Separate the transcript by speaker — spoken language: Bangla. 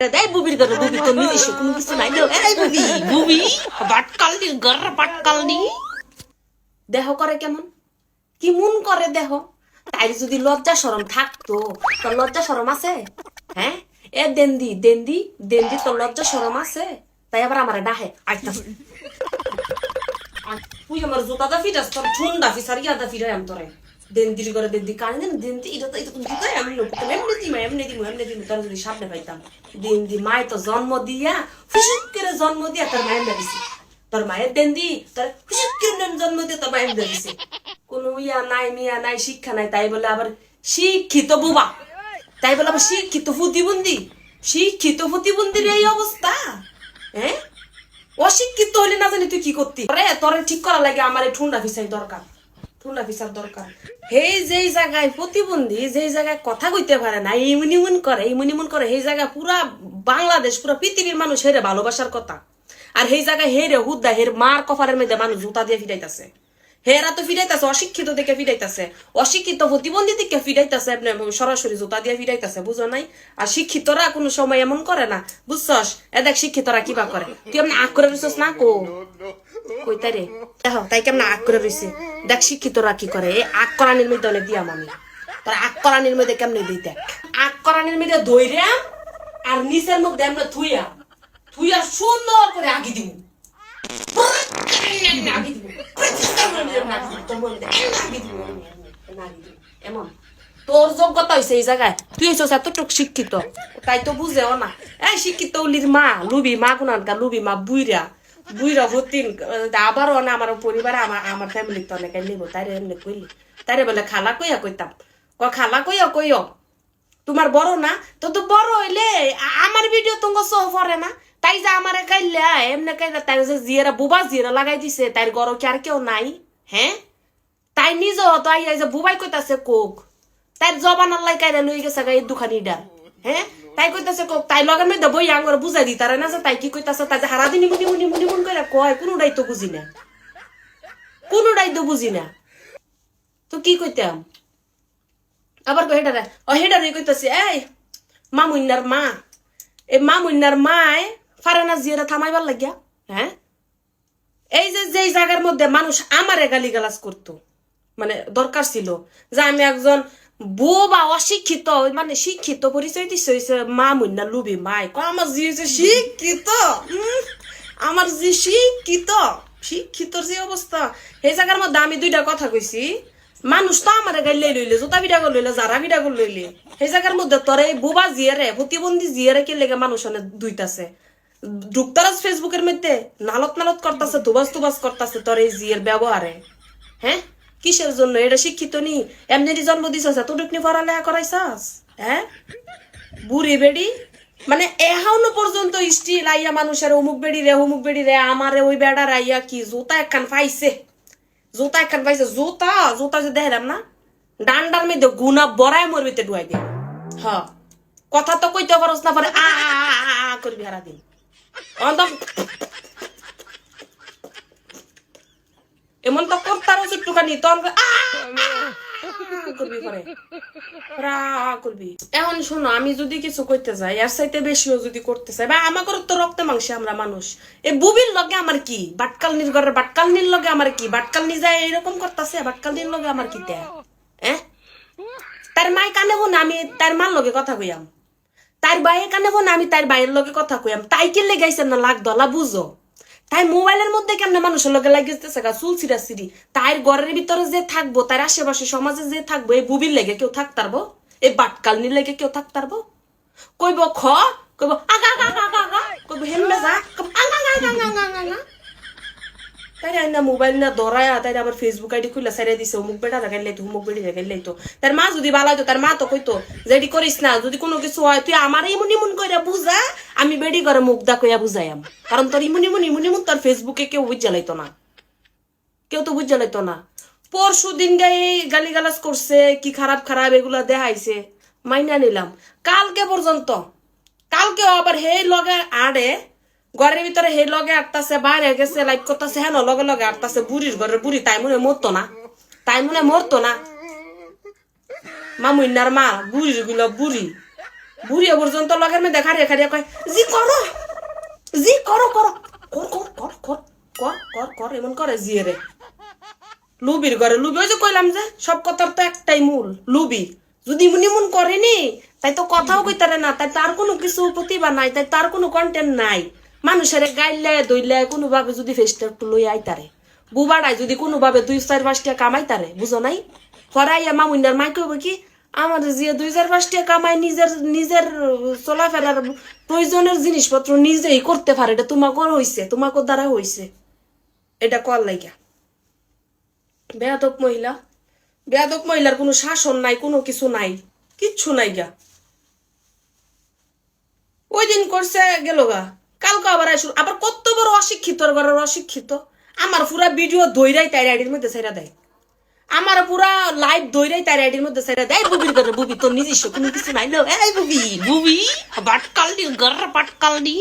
Speaker 1: দেয় বুবির ঘরে বুবি তো নিজস্ব কোনো কিছু নাই এই বুবি বুবি বাটকালনি ঘর বাটকালনি দেহ করে কেমন কি মন করে দেহ তাই যদি লজ্জা শরম থাকতো তোর লজ্জা শরম আছে হ্যাঁ এ দেন্দি দেন্দি দেন্দি তোর লজ্জা শরম আছে তাই আবার আমার ডাহে আইতাম তুই আমার জুতাটা ফিরাস তোর ঠুন্ডা ফিসার ইয়াদা ফিরাই আম তোরে দেন্দির করে দেন্দি কানে দেন দেন্দি এটা তো জুতাই আমি লোক এমনি দিম তোর যদি সামনে পাইতাম দেন্দি মায় তো জন্ম দিয়া ফুসুক করে জন্ম দিয়া তোর মায়ের দিছে তোর মায়ের দেন্দি তোর ফুসুক করে জন্ম দিয়া তোর মায়ের দিছে কোনো ইয়া নাই মিয়া নাই শিক্ষা নাই তাই বলে আবার শিক্ষিত বুবা তাই বলে আবার শিক্ষিত প্রতিবন্ধীর এই অবস্থা হ্যাঁ অশিক্ষিত হলে না জানি তুই কি করতি তোরে ঠিক করা লাগে আমার এই ঠুন্ডা ফিসাই দরকার ঠুন্ডা ফিসার দরকার এই যেই জায়গায় প্রতিবন্ধী যেই জায়গায় কথা কইতে পারে না ইমন করে সেই জায়গায় পুরা বাংলাদেশ পুরা পৃথিবীর মানুষ হেরে ভালোবাসার কথা আর সেই জায়গায় হেরে হুদ্দা হের মার কপালের মধ্যে মানুষ জুতা দিয়ে ফিরাইতেছে হেরা তো ফিরাইতেছে অশিক্ষিত থেকে ফিরাইতেছে অশিক্ষিত প্রতিবন্ধী থেকে ফিরাইতেছে সরাসরি জুতা দিয়ে ফিরাইতেছে বুঝো নাই আর শিক্ষিতরা কোনো সময় এমন করে না বুঝছস এ দেখ শিক্ষিতরা কিবা করে তুই এমনি আগ করে রইছস না কই তাই রে দেখো তাই কেমন আগ করে রইছে দেখ শিক্ষিতরা কি করে এই আগ করানির মধ্যে অনেক দিয়াম আমি তোর আগ করানির মধ্যে কেমনে দিই দেখ আগ করানির মধ্যে ধইরাম আর নিচের মধ্যে আমরা থুইয়া সুন্দর করে আগি দিব এমন তোর যোগ্যতা হয়েছে এই জায়গায় তুই হয়েছ এতটুক শিক্ষিত তাই তো বুঝেও না এই শিক্ষিত উলির মা লুবি মা গুনানকা লুবি মা বুইরা হতিন আবারও না আমার পরিবারে আমার ফ্যামিলি তো অনেকে নিব তাইরে এমনি কইলি তাইরে বলে খালা কইয়া কইতাম খালা কইও তোমার বড় না তো বড় হইলে আমার ভিডিও তোমার সহ পড়ে না তাই যে আমার কাইলা এমনি কাইলা তাই যে জিয়েরা বুবা জিয়েরা লাগাই দিছে তাই গরো কি আর কেউ নাই হ্যাঁ তাই নিজে হতো আই যে বুবাই কইতাছে কোক তাই জবান আল্লাহ কাইরা লই গেছে এই দুখানি ডাল হ্যাঁ তাই কইতাছে কোক তাই লগের মধ্যে বই আঙ্গর বুঝাই দিতারে না যে তাই কি কইতাছে তাই যে হারাদিনি মুনি কইরা কয় কোনোটাই তো বুঝি না তো কি কইতাম আবার কই হেডারে কইতাছে এই মামুন্নার মা এই মামুন্নার মায় ফারে না জিয়ারা থামাইবার লাগিয়া হ্যাঁ এই যে যেই জায়গার মধ্যে মানুষ আমারে গালিগালাজ করতো মানে দরকার ছিল যে আমি একজন বোবা অশিক্ষিত মানে শিক্ষিত পরিচয় দিচ্ছে হয়েছে মামুন্না লুবি মাই আমার জি হয়েছে শিক্ষিত আমার যে শিক্ষিতর যে অবস্থা সেই জায়গার মধ্যে আমি দুইটা কথা কইছি মানুষ তো আমার গাইলে লইলে জোতা বিড়া করে লইলে যারা বিড়া করে লইলে সেই জায়গার মধ্যে তোর এই বুবা জিয়ারে প্রতিবন্ধী জিয়ারে কে লেগে মানুষ অনেক দুইতাছে ঢুকতারাস ফেসবুকের মধ্যে নালত করতেছে দুবাস করতেছে তোর এই জিয়ের ব্যবহারে হ্যাঁ কিসের জন্য এটা শিক্ষিত নি এমনি জন্ম দিছ তোটুকনি পড়ালেখা করাইছাস হ্যাঁ বুড়ি বেড়ি মানে এখনো পর্যন্ত স্টিল আইয়া মানুষের অমুক বেড়ি রে আমারে ওই বেড়ার আইয়া কি জুতা একখান পাইছে জুতা যে দেখলাম না ডান্ডার মধ্যে গুনা বড়াই মরবিতে ডুয়াই দে হ্যাঁ কথা তো কইতে পারস না পারে আ করবি হারা দিন এমন তো করতারও একটুখানি তখন করবি এখন শোনো আমি যদি কিছু করতে যাই এর চাইতে বেশিও যদি করতে চাই বা আমাকে তো রক্তে মাংসে আমরা মানুষ এই বুবির লগে আমার কি বাটকালনির ঘরের বাটকালনির লগে আমার কি বাটকালনি যায় এরকম করতেছে বাটকালনির লগে আমার কি তার মায় কানে বোন আমি তার মার লগে কথা কইয়াম তার বাইয়ের কানে বোন আমি তার বাইয়ের লগে কথা কইয়াম তাই কি লেগাইছে না লাগ দলা বুঝো তাই মোবাইলের মধ্যে কেমন মানুষের লগে লাগিয়েছে চুল ছিড়ি তাই ঘরের ভিতরে যে থাকবো তার আশেপাশে সমাজে যে থাকবো এই বুবির লেগে কেউ থাকতারবো এই বাটকালনির লেগে কেউ থাকতারবো কইব কইব আগা কইব হেলমে যা তাই না মোবাইল না ধরায়া তাই আবার ফেসবুক আইডি খুলে সাইরে দিছে অমুক বেটা লাগাইলে তো অমুক বেড়ি লাগাইলে তো তার মা যদি ভালো হতো তার মা তো কইতো যে এডি করিস না যদি কোনো কিছু হয় তুই আমার ইমুন কইরা বুঝা আমি বেড়ি করে মুখ দা কইয়া বুঝাইয়াম কারণ তোর ইমুন তোর ফেসবুকে কেউ বুঝ জ্বালাইতো না পরশু দিন গালিগালাজ করছে কি খারাপ এগুলা দেখাইছে মাইনা নিলাম কালকেও আবার হে লগে আড়ে ঘরের ভিতরে হে লগে আটতাছে বাইরে গেছে লাইভ করতেছে হ্যাঁ লগে আটতাছে বুড়ির ঘরের বুড়ি তাই মনে মরতো না মামুন্নার মা বুড়ির গুলো বুড়ি বুড়িয়া পর্যন্ত লগের মেয়ে খারিয়া খারিয়া কয় জি করো জি করো করো কর কর কর কর কর কর কর এমন করে জিয়ে রে লুবির ঘরে লুবি ওই যে কইলাম যে সব কথার তো একটাই মূল লুবি যদি মন করেনি তাই তো কথাও কইতারে না তাই তার কোনো কিছু প্রতিভা নাই তাই তার কোনো কন্টেন্ট নাই মানুষের গাইলে দইলে কোনো ভাবে যদি ফেসটা একটু লই আইতারে বুবাড়াই যদি কোনো ভাবে 2-4-5 টাকা কামাইতারে বুঝো নাই ফরাইয়া মামুন্ডার মাই কইব কি আমার যে 2-4-5 টাকা কামাই নিজের নিজের চলাফেরার প্রয়োজনের জিনিসপত্র নিজেই করতে পারে এটা তোমাকে হইছে তোমাকে দ্বারা হইছে এটা কর লাইগা বেয়াদব মহিলার কোনো শাসন নাই কোনো কিছু নাই কিচ্ছু নাই গা ওই দিন করছে গেল গা কালকে আবার আবার কত বড় অশিক্ষিত ঘরের অশিক্ষিত আমার পুরা ভিডিও দইরাই তাই আইডির মধ্যে ছেড়া দেয় আমার পুরা লাইভ দইরাই তাই আইডির মধ্যে ছেড়া দেয় বুবির ঘরে বুবি তোর নিজস্ব কোনো কিছু নাই এই বুবি বুবি বাটকাল দি ঘর বাটকাল দি